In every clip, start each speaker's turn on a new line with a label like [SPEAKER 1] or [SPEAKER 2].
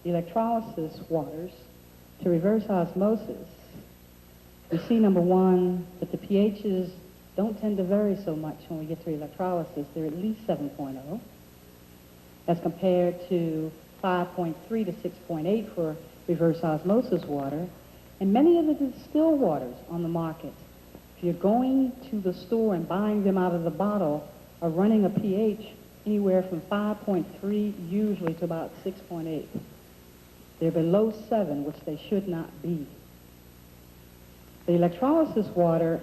[SPEAKER 1] electrolysis waters to reverse osmosis, we see, number one, that the pHs don't tend to vary so much when we get to electrolysis. They're at least 7.0, as compared to 5.3 to 6.8 for reverse osmosis water. And many of the distilled waters on the market, if you're going to the store and buying them out of the bottle, are running a pH anywhere from 5.3 usually to about 6.8. They're below 7, which they should not be. The electrolysis water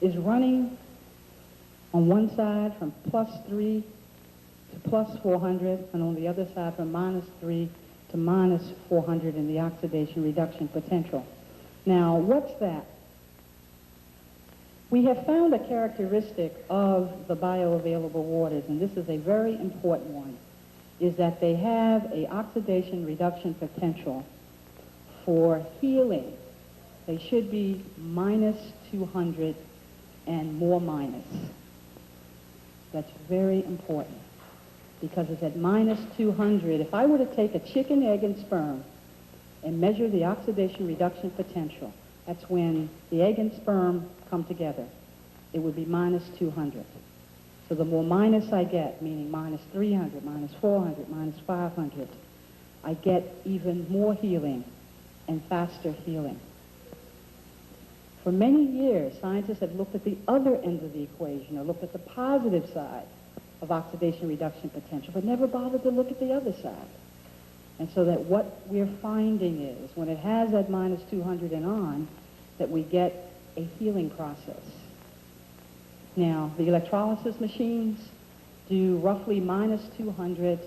[SPEAKER 1] is running on one side from +3 to +400, and on the other side from -3 to -400 in the oxidation reduction potential. Now, what's that? We have found a characteristic of the bioavailable waters, and this is a very important one, is that they have a oxidation reduction potential for healing. They should be -200 and more minus. That's very important, because it's at -200. If I were to take a chicken, egg, and sperm and measure the oxidation reduction potential, that's when the egg and sperm come together, it would be -200. So the more minus I get, meaning -300, -400, -500, I get even more healing and faster healing. For many years, scientists have looked at the other end of the equation, or looked at the positive side of oxidation reduction potential, but never bothered to look at the other side. And so that what we're finding is, when it has that -200 and on, that we get a healing process. Now, the electrolysis machines do roughly -200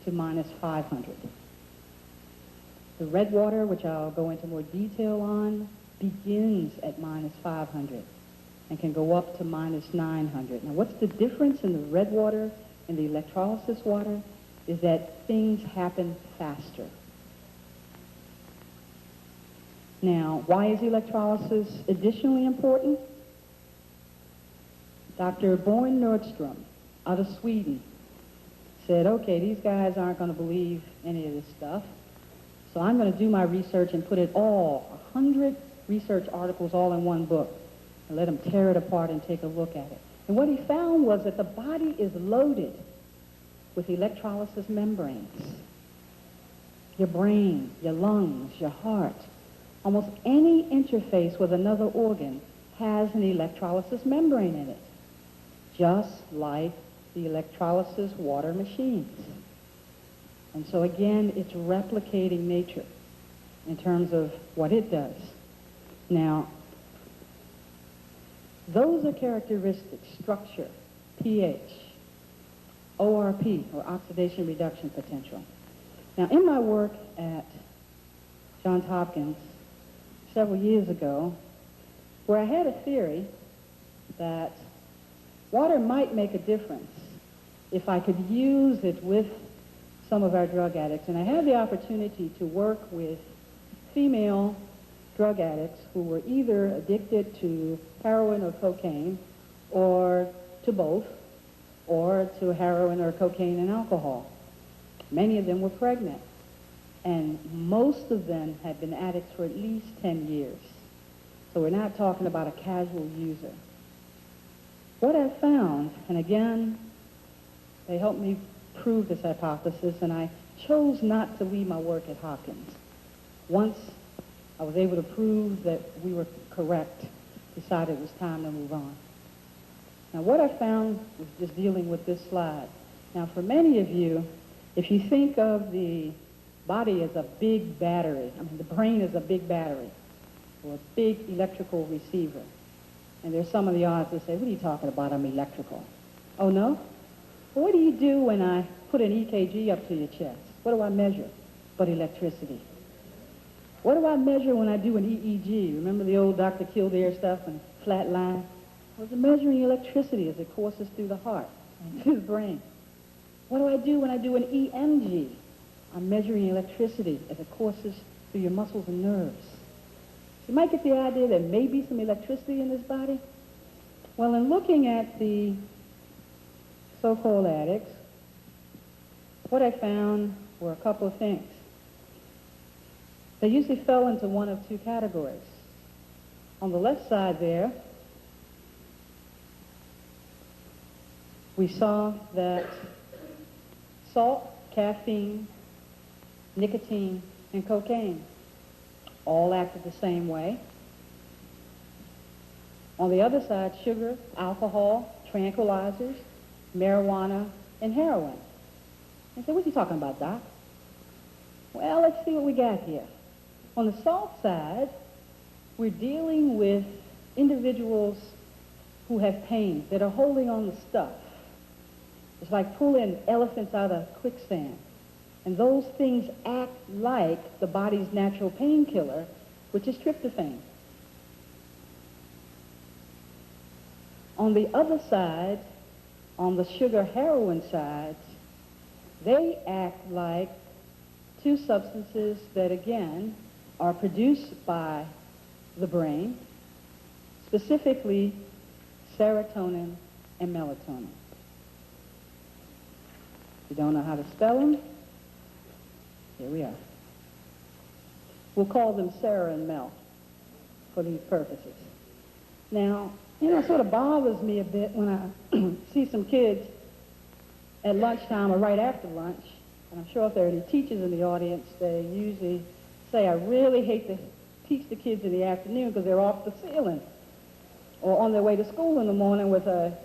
[SPEAKER 1] to -500. The red water, which I'll go into more detail on, begins at -500 and can go up to -900. Now, what's the difference in the red water and the electrolysis water is that things happen faster. Now, why is electrolysis additionally important? Dr. Born Nordstrom out of Sweden said, okay, these guys aren't going to believe any of this stuff, so I'm going to do my research and put it all, 100 research articles all in one book, and let him tear it apart and take a look at it. And what he found was that the body is loaded with electrolysis membranes. Your brain, your lungs, your heart, almost any interface with another organ has an electrolysis membrane in it, just like the electrolysis water machines. And so again, it's replicating nature in terms of what it does. Now, those are characteristics: structure, pH, ORP, or oxidation reduction potential. Now, in my work at Johns Hopkins several years ago, where I had a theory that water might make a difference if I could use it with some of our drug addicts, and I had the opportunity to work with female drug addicts who were either addicted to heroin or cocaine, or to both, or to heroin or cocaine and alcohol. Many of them were pregnant, and most of them had been addicts for at least 10 years. So we're not talking about a casual user. What I found, and again, they helped me prove this hypothesis, and I chose not to leave my work at Hopkins. Once I was able to prove that we were correct, decided it was time to move on. Now, what I found was just dealing with this slide. Now, for many of you, if you think of the body as a big battery, I mean, the brain is a big battery, or a big electrical receiver. And there's some of the odds that say, what are you talking about? I'm electrical. Oh, no? Well, what do you do when I put an EKG up to your chest? What do I measure but electricity? What do I measure when I do an EEG? Remember the old Dr. Kildare stuff and flat line? I was measuring electricity as it courses through the heart and through the brain. What do I do when I do an EMG? I'm measuring electricity as it courses through your muscles and nerves. You might get the idea there may be some electricity in this body. Well, in looking at the so-called addicts, what I found were a couple of things. They usually fell into one of two categories. On the left side there, we saw that salt, caffeine, nicotine, and cocaine all acted the same way. On the other side, sugar, alcohol, tranquilizers, marijuana, and heroin. I said, what are you talking about, Doc? Well, let's see what we got here. On the salt side, we're dealing with individuals who have pain, that are holding on to stuff. It's like pulling elephants out of quicksand. And those things act like the body's natural painkiller, which is tryptophan. On the other side, on the sugar heroin side, they act like two substances that, again, are produced by the brain, specifically serotonin and melatonin. If you don't know how to spell them, here we are. We'll call them Sarah and Mel for these purposes. Now, it sort of bothers me a bit when I see some kids at lunchtime or right after lunch, and I'm sure if there are any teachers in the audience, they usually say, I really hate to teach the kids in the afternoon because they're off the ceiling, or on their way to school in the morning with a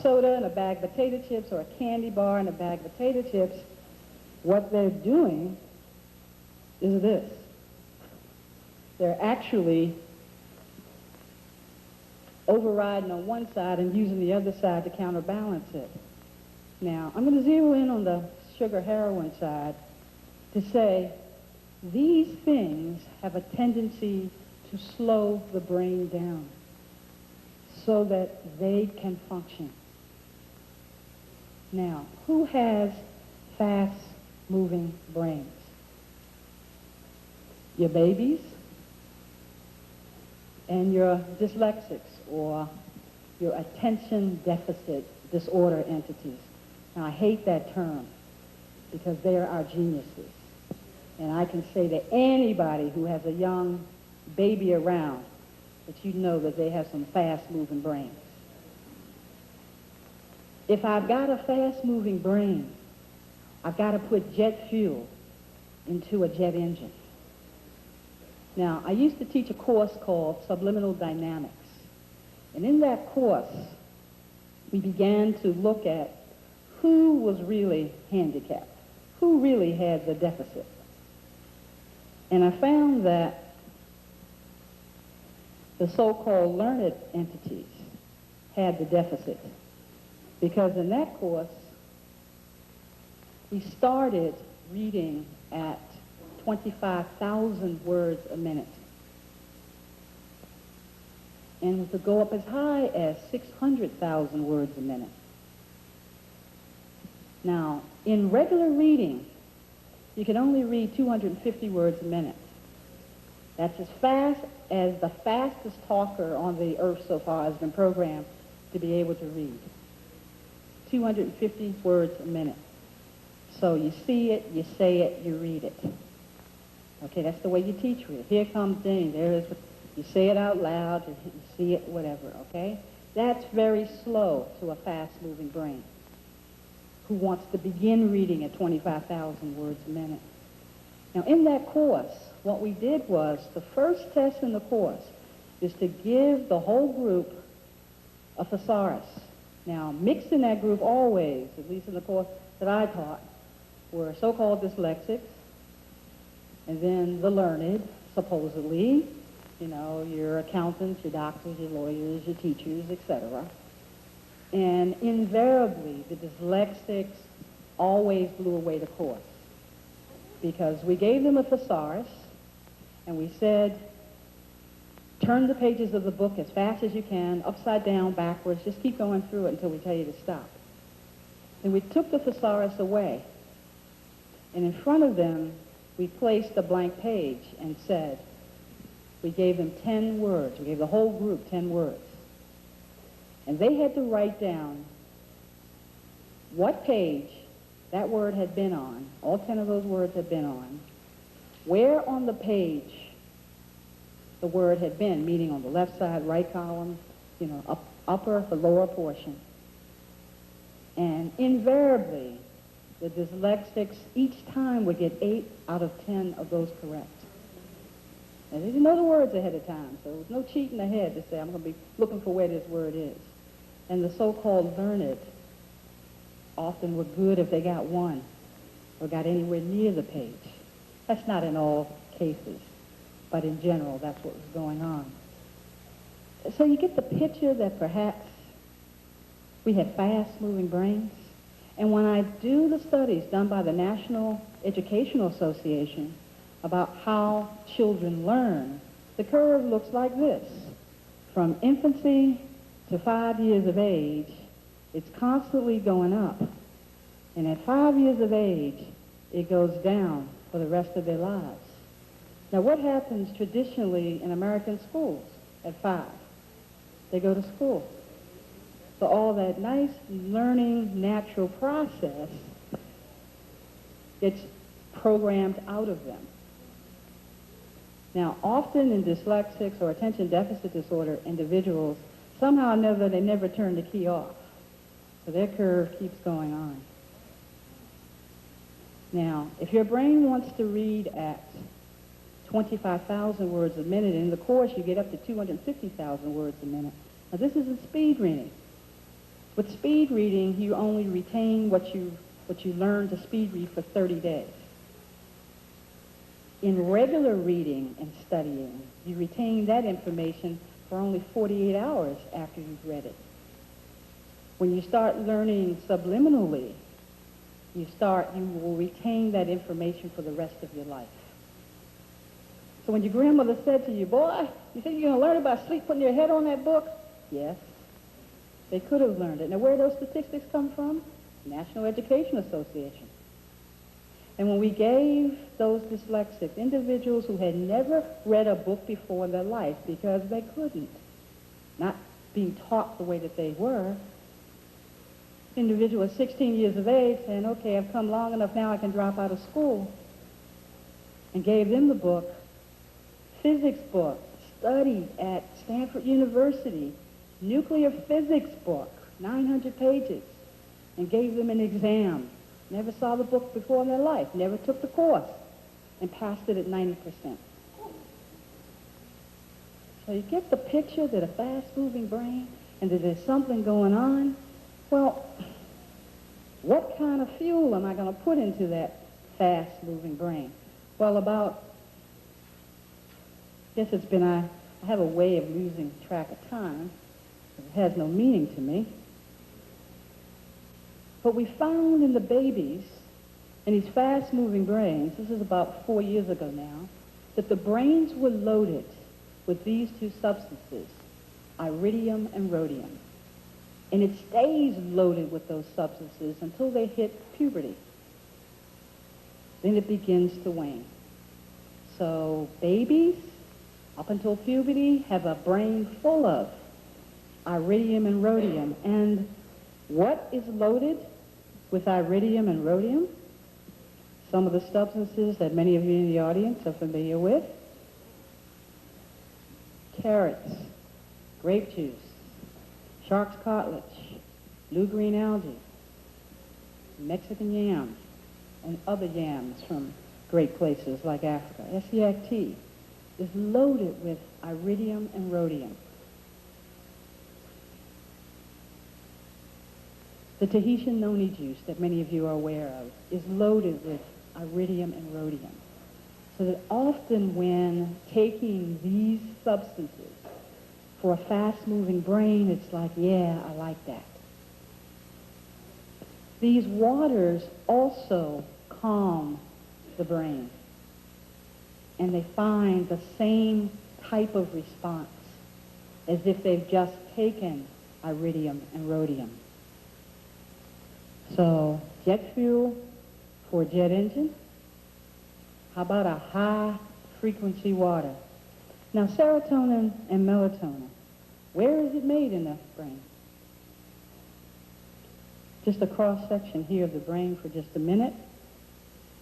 [SPEAKER 1] soda and a bag of potato chips, or a candy bar and a bag of potato chips. What they're doing is this. They're actually overriding on one side and using the other side to counterbalance it. Now, I'm going to zero in on the sugar heroin side to say these things have a tendency to slow the brain down so that they can function. Now, who has fast-moving brains? Your babies and your dyslexics, or your attention deficit disorder entities. Now, I hate that term because they are our geniuses. And I can say to anybody who has a young baby around that you know that they have some fast-moving brains. If I've got a fast-moving brain, I've got to put jet fuel into a jet engine. Now, I used to teach a course called Subliminal Dynamics. And in that course, we began to look at who was really handicapped, who really had the deficit. And I found that the so-called learned entities had the deficit. Because in that course, we started reading at 25,000 words a minute. And we could go up as high as 600,000 words a minute. Now, in regular reading, you can only read 250 words a minute. That's as fast as the fastest talker on the earth so far has been programmed to be able to read. 250 words a minute. So you see it, you say it, you read it. Okay, that's the way you teach read. Here comes Dean. You say it out loud, you see it, whatever, okay? That's very slow to a fast-moving brain who wants to begin reading at 25,000 words a minute. Now, in that course, what we did was, the first test in the course is to give the whole group a thesaurus. Now, mixed in that group always, at least in the course that I taught, were so-called dyslexics, and then the learned, supposedly, your accountants, your doctors, your lawyers, your teachers, etc. And invariably, the dyslexics always blew away the course because we gave them a thesaurus and we said, turn the pages of the book as fast as you can, upside down, backwards, just keep going through it until we tell you to stop. And we took the thesaurus away, and in front of them, we placed a blank page and said, we gave them 10 words. We gave the whole group 10 words. And they had to write down what page that word had been on, all 10 of those words had been on, where on the page the word had been, meaning on the left side, right column, upper or lower portion. And invariably, the dyslexics each time would get 8 out of 10 of those correct. And they didn't know the words ahead of time, so there was no cheating ahead to say, I'm going to be looking for where this word is. And the so-called learned often were good if they got 1 or got anywhere near the page. That's not in all cases, but in general, that's what was going on. So you get the picture that perhaps we had fast-moving brains. And when I do the studies done by the National Educational Association about how children learn, the curve looks like this. From infancy to 5 years of age, it's constantly going up. And at 5 years of age, it goes down for the rest of their lives. Now, what happens traditionally in American schools at 5? They go to school. So all that nice learning natural process gets programmed out of them. Now, often in dyslexics or attention deficit disorder individuals, somehow or another they never turn the key off. So their curve keeps going on. Now, if your brain wants to read at 25,000 words a minute, in the course you get up to 250,000 words a minute. Now, this isn't speed reading. With speed reading, you only retain what you learn to speed read for 30 days. In regular reading and studying, you retain that information for only 48 hours after you've read it. When you start learning subliminally, you will retain that information for the rest of your life. So when your grandmother said to you, boy, you think you're going to learn about sleep putting your head on that book? Yes. They could have learned it. Now, where do those statistics come from? National Education Association. And when we gave those dyslexic individuals who had never read a book before in their life because they couldn't, not being taught the way that they were, individual at 16 years of age saying, okay, I've come long enough now I can drop out of school, and gave them the book, physics book, studied at Stanford University, nuclear physics book, 900 pages, and gave them an exam. Never saw the book before in their life, never took the course, and passed it at 90%. So you get the picture that a fast-moving brain and that there's something going on. Well, what kind of fuel am I going to put into that fast-moving brain? Well, I have a way of losing track of time. It has no meaning to me. But we found in the babies, in these fast-moving brains, this is about 4 years ago now, that the brains were loaded with these 2 substances, iridium and rhodium. And it stays loaded with those substances until they hit puberty. Then it begins to wane. So babies, up until puberty, have a brain full of iridium and rhodium. And what is loaded with iridium and rhodium? Some of the substances that many of you in the audience are familiar with. Carrots, grape juice, shark's cartilage, blue-green algae, Mexican yams, and other yams from great places like Africa. SEACT is loaded with iridium and rhodium. The Tahitian noni juice that many of you are aware of is loaded with iridium and rhodium. So that often when taking these substances for a fast-moving brain, it's like, yeah, I like that. These waters also calm the brain, and they find the same type of response as if they've just taken iridium and rhodium. So jet fuel for a jet engine. How about a high-frequency water? Now, serotonin and melatonin, where is it made in the brain? just a cross-section here of the brain for just a minute.